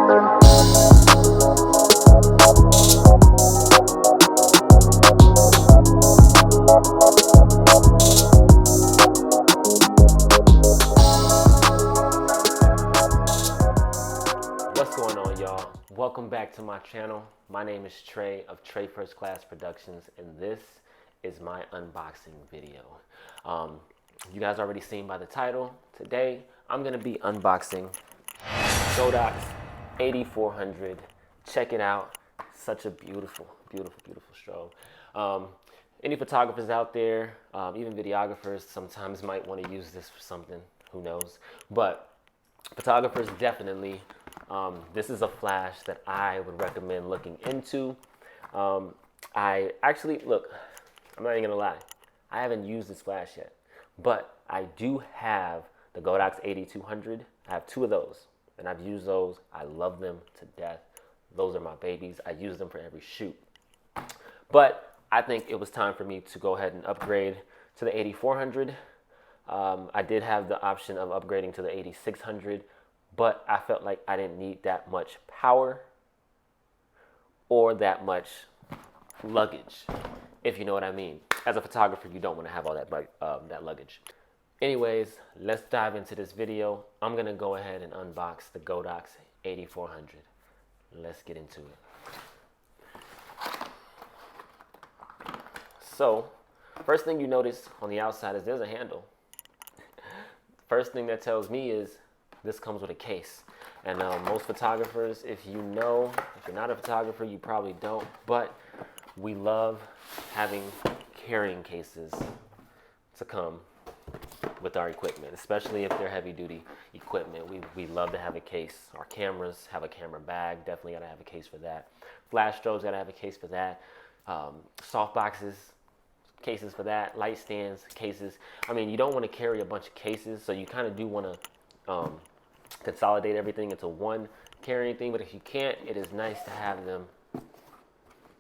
What's going on, y'all? Welcome back to my channel. My name is TRAE of TRAE First Class Productions, and this is my unboxing video. You guys already seen by the title. Today, I'm gonna be unboxing Godox 8400. Check it out. Such a beautiful, beautiful, beautiful strobe. Any photographers out there, even videographers, sometimes might want to use this for something. Who knows? But photographers definitely. This is a flash that I would recommend looking into. I actually, look, I'm not even gonna lie, I haven't used this flash yet, but I do have the Godox 8200. I have two of those, and I've used those. I love them to death. Those are my babies. I use them for every shoot. But I think it was time for me to go ahead and upgrade to the 8400. I did have the option of upgrading to the 8600, but I felt like I didn't need that much power or that much luggage, if you know what I mean. As a photographer, you don't want to have all that luggage. Anyways, let's dive into this video. I'm gonna go ahead and unbox the Godox 8400. Let's get into it. So, first thing you notice on the outside is there's a handle. First thing that tells me is this comes with a case. And most photographers, if you're not a photographer, you probably don't, but we love having carrying cases to come with our equipment, especially if they're heavy duty equipment. We love to have a case. Our cameras have a camera bag, definitely gotta have a case for that. Flash strobes gotta have a case for that. Soft boxes, cases for that. Light stands, cases. I mean, you don't want to carry a bunch of cases, so you kind of do want to consolidate everything into one carrying thing, but if you can't, it is nice to have them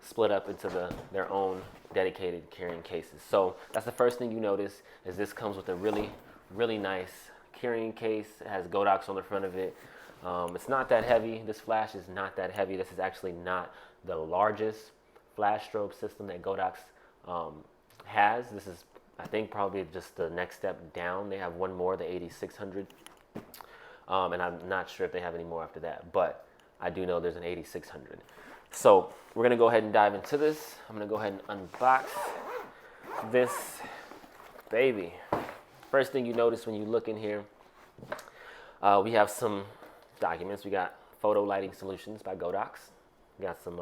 split up into their own dedicated carrying cases. So that's the first thing you notice, is this comes with a really, really nice carrying case. It has Godox on the front of it. It's not that heavy. This flash is not that heavy. This is actually not the largest flash strobe system that Godox has. This is, I think, probably just the next step down. They have one more, the 8600. And I'm not sure if they have any more after that, but I do know there's an 8600. So we're gonna go ahead and dive into this. I'm gonna go ahead and unbox this baby. First thing you notice when you look in here, we have some documents. We got photo lighting solutions by Godox. We got some,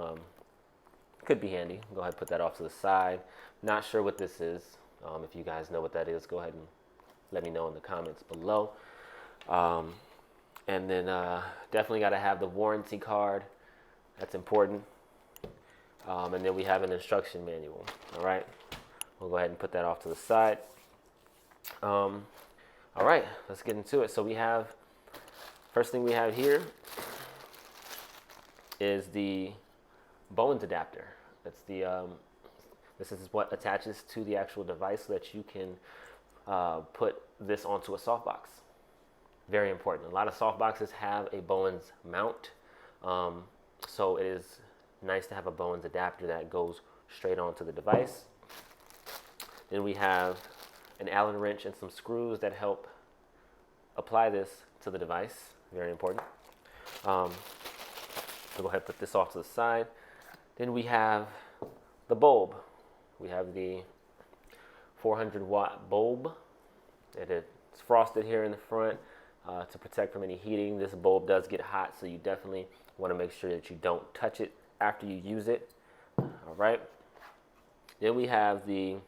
could be handy. Go ahead and put that off to the side. Not sure what this is. If you guys know what that is, go ahead and let me know in the comments below. And then definitely got to have the warranty card. That's important. And then we have an instruction manual. All right, we'll go ahead and put that off to the side. All right, let's get into it. So we have, first thing we have here is the Bowens adapter. That's the this is what attaches to the actual device so that you can put this onto a softbox. Very important. A lot of softboxes have a Bowens mount, so it is nice to have a Bowens adapter that goes straight onto the device. Then we have an Allen wrench and some screws that help apply this to the device. Very important. So go ahead and put this off to the side. Then we have the bulb. We have the 400-watt bulb. It's frosted here in the front. To protect from any heating. This bulb does get hot, so you definitely want to make sure that you don't touch it after you use it. All right. Then we have the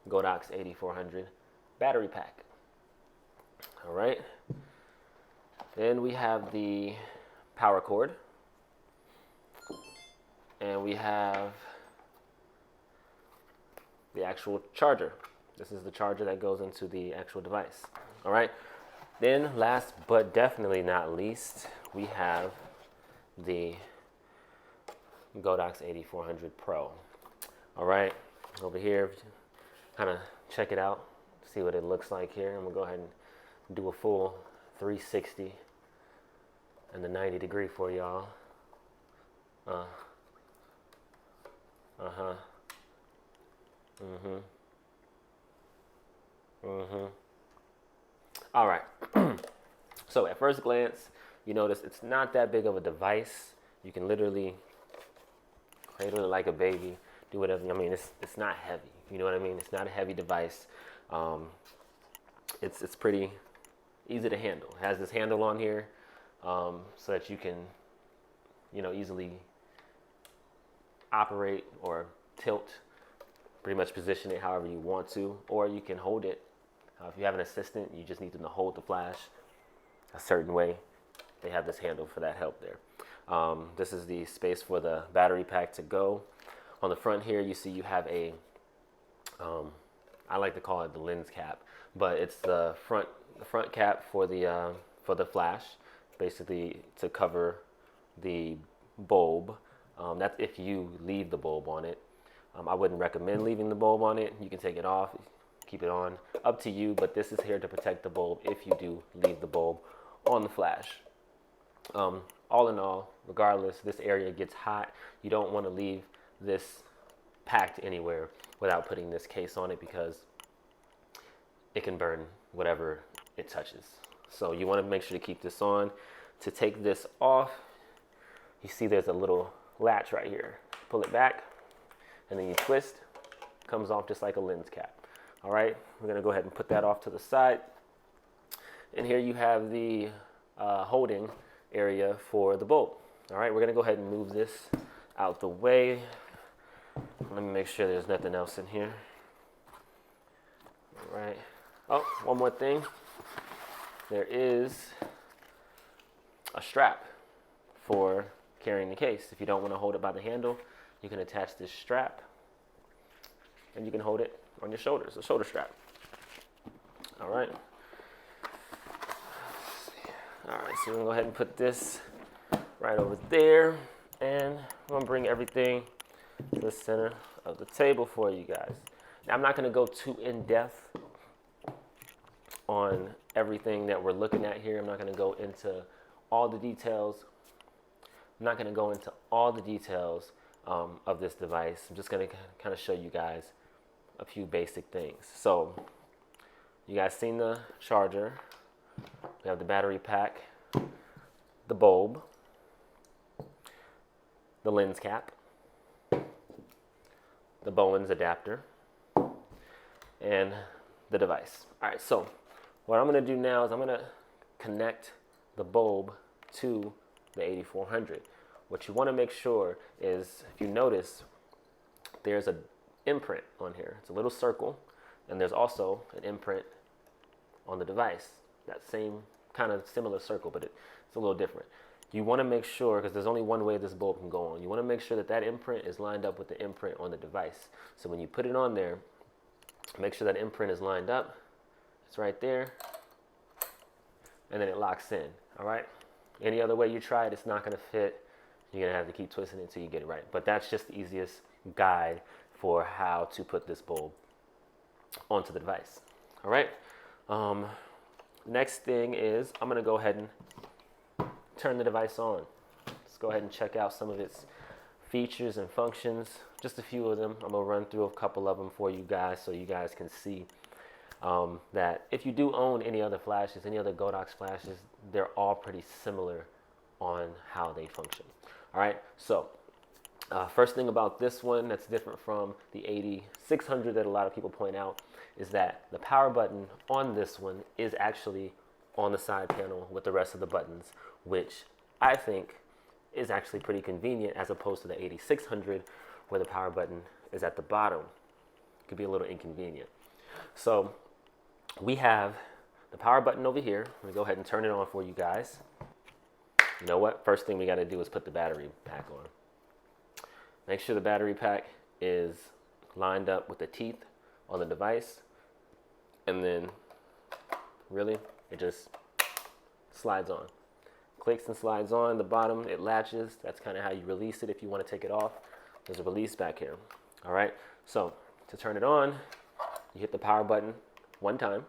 Godox 8400 battery pack. All right. Then we have the power cord. And we have the actual charger. This is the charger that goes into the actual device. All right. Then last but definitely not least, we have the Godox 8400 Pro. All right, over here, kind of check it out, see what it looks like here. I'm gonna go ahead and do a full 360 and the 90-degree for y'all. All right. So at first glance, you notice it's not that big of a device. You can literally cradle it like a baby, do whatever. I mean, it's not heavy. You know what I mean? It's not a heavy device. It's pretty easy to handle. It has this handle on here so that you can, easily operate or tilt, pretty much position it however you want to, or you can hold it. If you have an assistant, you just need them to hold the flash a certain way. They have this handle for that help there. This is the space for the battery pack to go. On the front here, you see you have a, I like to call it the lens cap, but it's the front cap for the flash, basically to cover the bulb. That's if you leave the bulb on it. I wouldn't recommend leaving the bulb on it. You can take it off, keep it on, up to you, but this is here to protect the bulb if you do leave the bulb on the flash. All in all, regardless, this area gets hot. You don't want to leave this packed anywhere without putting this case on it because it can burn whatever it touches. So you want to make sure to keep this on. To take this off, you see there's a little latch right here. Pull it back and then you twist. Comes off just like a lens cap. All right, we're going to go ahead and put that off to the side. And here you have the holding area for the bulb. All right, we're going to go ahead and move this out the way. Let me make sure there's nothing else in here. All right. Oh, one more thing. There is a strap for carrying the case. If you don't want to hold it by the handle, you can attach this strap and you can hold it on your shoulders, a shoulder strap. All right. All right, so we're gonna go ahead and put this right over there, and I'm gonna bring everything to the center of the table for you guys. Now, I'm not gonna go too in depth on everything that we're looking at here. I'm not gonna go into all the details. I'm not gonna go into all the details of this device. I'm just gonna kind of show you guys a few basic things. So, you guys seen the charger. We have the battery pack, the bulb, the lens cap, the Bowens adapter, and the device. All right, so what I'm going to do now is I'm going to connect the bulb to the 8400. What you want to make sure is, if you notice, there's an imprint on here. It's a little circle, and there's also an imprint on the device. That same kind of similar circle, but it's a little different. You want to make sure, because there's only one way this bulb can go on, you want to make sure that that imprint is lined up with the imprint on the device. So when you put it on there, make sure that imprint is lined up. It's right there, and then it locks in. All right. Any other way you try it, it's not going to fit. You're going to have to keep twisting it until you get it right. But that's just the easiest guide for how to put this bulb onto the device. All right. Next thing is I'm going to go ahead and turn the device on. Let's go ahead and check out some of its features and functions. Just a few of them. I'm going to run through a couple of them for you guys so you guys can see that if you do own any other flashes, any other Godox flashes, they're all pretty similar on how they function. All right, so first thing about this one that's different from the 8600 that a lot of people point out is that the power button on this one is actually on the side panel with the rest of the buttons, which I think is actually pretty convenient as opposed to the 8600 where the power button is at the bottom. It could be a little inconvenient. So we have the power button over here. I'm gonna go ahead and turn it on for you guys. You know what? First thing we gotta do is put the battery pack on. Make sure the battery pack is lined up with the teeth on the device, and then really it just slides on. Clicks and slides on. The bottom, it latches. That's kind of how you release it if you want to take it off. There's a release back here. All right, so to turn it on, you hit the power button one time,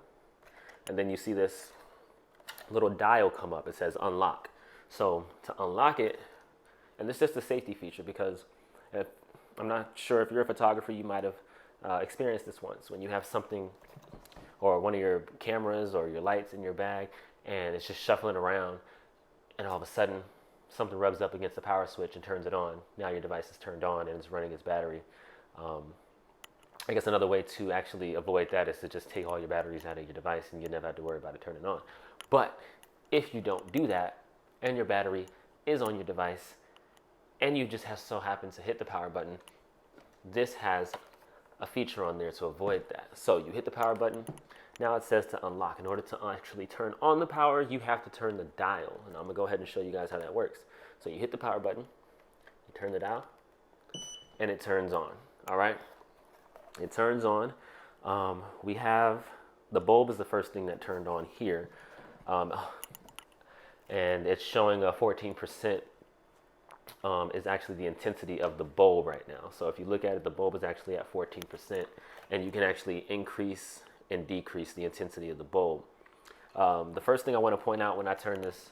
and then you see this little dial come up. It says unlock. So to unlock it, and this is just a safety feature because I'm not sure if you're a photographer, you might have experienced this once when you have something or one of your cameras or your lights in your bag and it's just shuffling around and all of a sudden something rubs up against the power switch and turns it on. Now your device is turned on and it's running its battery. I guess another way to actually avoid that is to just take all your batteries out of your device and you never have to worry about it turning on. But if you don't do that and your battery is on your device and you just so happen to hit the power button, this has a feature on there to avoid that. So you hit the power button. Now it says to unlock. In order to actually turn on the power, you have to turn the dial. And I'm going to go ahead and show you guys how that works. So you hit the power button, you turn the dial, and it turns on. All right? It turns on. We have the bulb is the first thing that turned on here. And it's showing a 14% is actually the intensity of the bulb right now. So if you look at it, the bulb is actually at 14%, and you can actually increase and decrease the intensity of the bulb. The first thing I want to point out when I turn this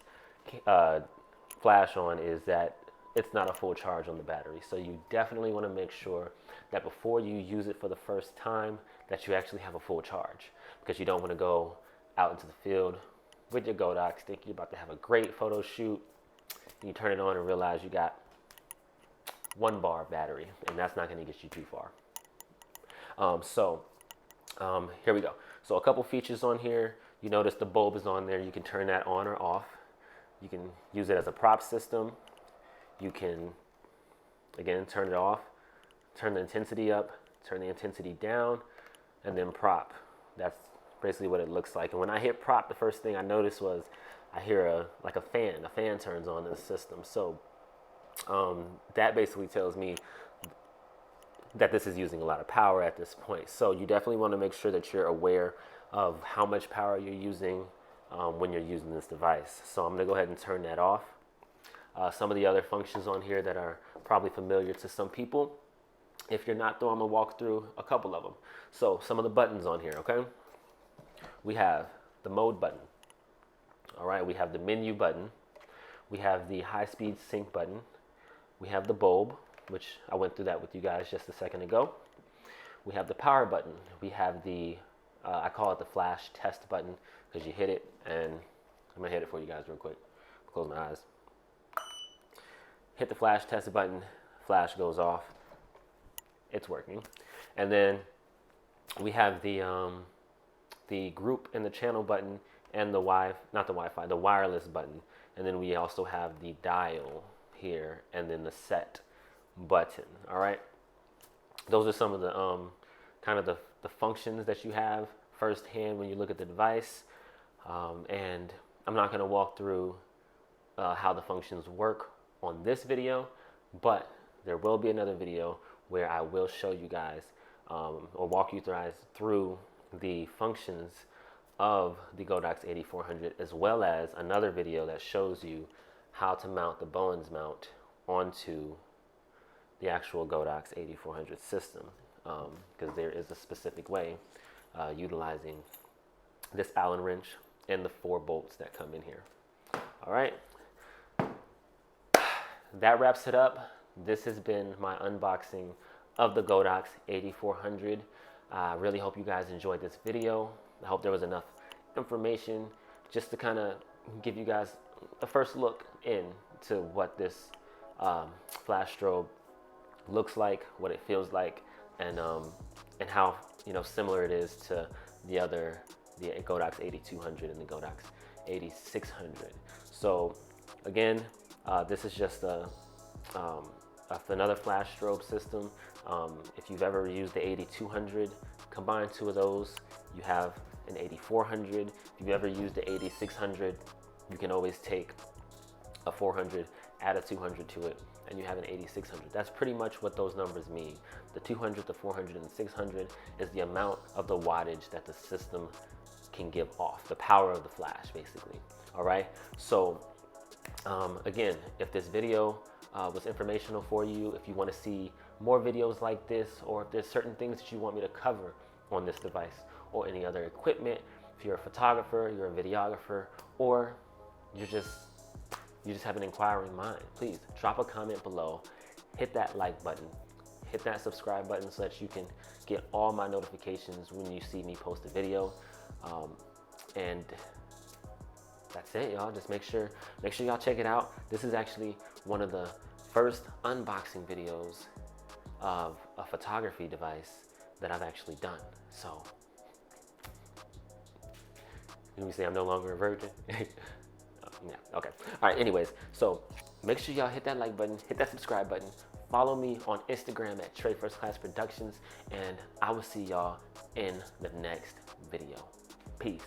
flash on is that it's not a full charge on the battery. So you definitely want to make sure that before you use it for the first time that you actually have a full charge, because you don't want to go out into the field with your Godox thinking you're about to have a great photo shoot and you turn it on and realize you got 1 bar battery, and that's not going to get you too far. Here we go. So a couple features on here. You notice the bulb is on there. You can turn that on or off. You can use it as a prop system. You can, again, turn it off, turn the intensity up, turn the intensity down, and then prop. That's basically what it looks like. And when I hit prop, the first thing I noticed was I hear a fan. A fan turns on in the system. So that basically tells me that this is using a lot of power at this point. So you definitely want to make sure that you're aware of how much power you're using when you're using this device. So I'm going to go ahead and turn that off. Some of the other functions on here that are probably familiar to some people. If you're not, though, I'm going to walk through a couple of them. So some of the buttons on here, okay? We have the mode button. All right, we have the menu button. We have the high-speed sync button. We have the bulb, which I went through that with you guys just a second ago. We have the power button. We have the, I call it the flash test button because you hit it, and I'm going to hit it for you guys real quick. Close my eyes. Hit the flash test button, flash goes off. It's working. And then we have the group and the channel button and the the wireless button. And then we also have the dial here and then the set button. All right. Those are some of the kind of the functions that you have firsthand when you look at the device. And I'm not going to walk through how the functions work on this video, but there will be another video where I will show you guys or walk you guys through the functions of the Godox 8400, as well as another video that shows you how to mount the Bowens mount onto the actual Godox 8400 system, because there is a specific way utilizing this Allen wrench and the 4 bolts that come in here. All right. That wraps it up. This has been my unboxing of the Godox 8400. I really hope you guys enjoyed this video. I hope there was enough information just to kind of give you guys a first look into what this flash strobe looks like, what it feels like, and how similar it is to the Godox 8200 and the Godox 8600. So again, this is just another flash strobe system. If you've ever used the 8200, combine 2 of those, you have an 8400. If you've ever used the 8600, you can always take a 400, add a 200 to it, and you have an 8600. That's pretty much what those numbers mean. The 200, the 400, and the 600 is the amount of the wattage that the system can give off, the power of the flash, basically. All right. So again, if this video was informational for you, if you want to see more videos like this, or if there's certain things that you want me to cover on this device or any other equipment, if you're a photographer, you're a videographer, or you're just you just have an inquiring mind, please drop a comment below, hit that like button, hit that subscribe button so that you can get all my notifications when you see me post a video. And that's it, y'all. Just make sure y'all check it out. This is actually one of the first unboxing videos of a photography device that I've actually done. So, let me say I'm no longer a virgin. Yeah, okay. All right, anyways, so make sure y'all hit that like button, hit that subscribe button, follow me on Instagram at TRAE First Class Productions, and I will see y'all in the next video. Peace.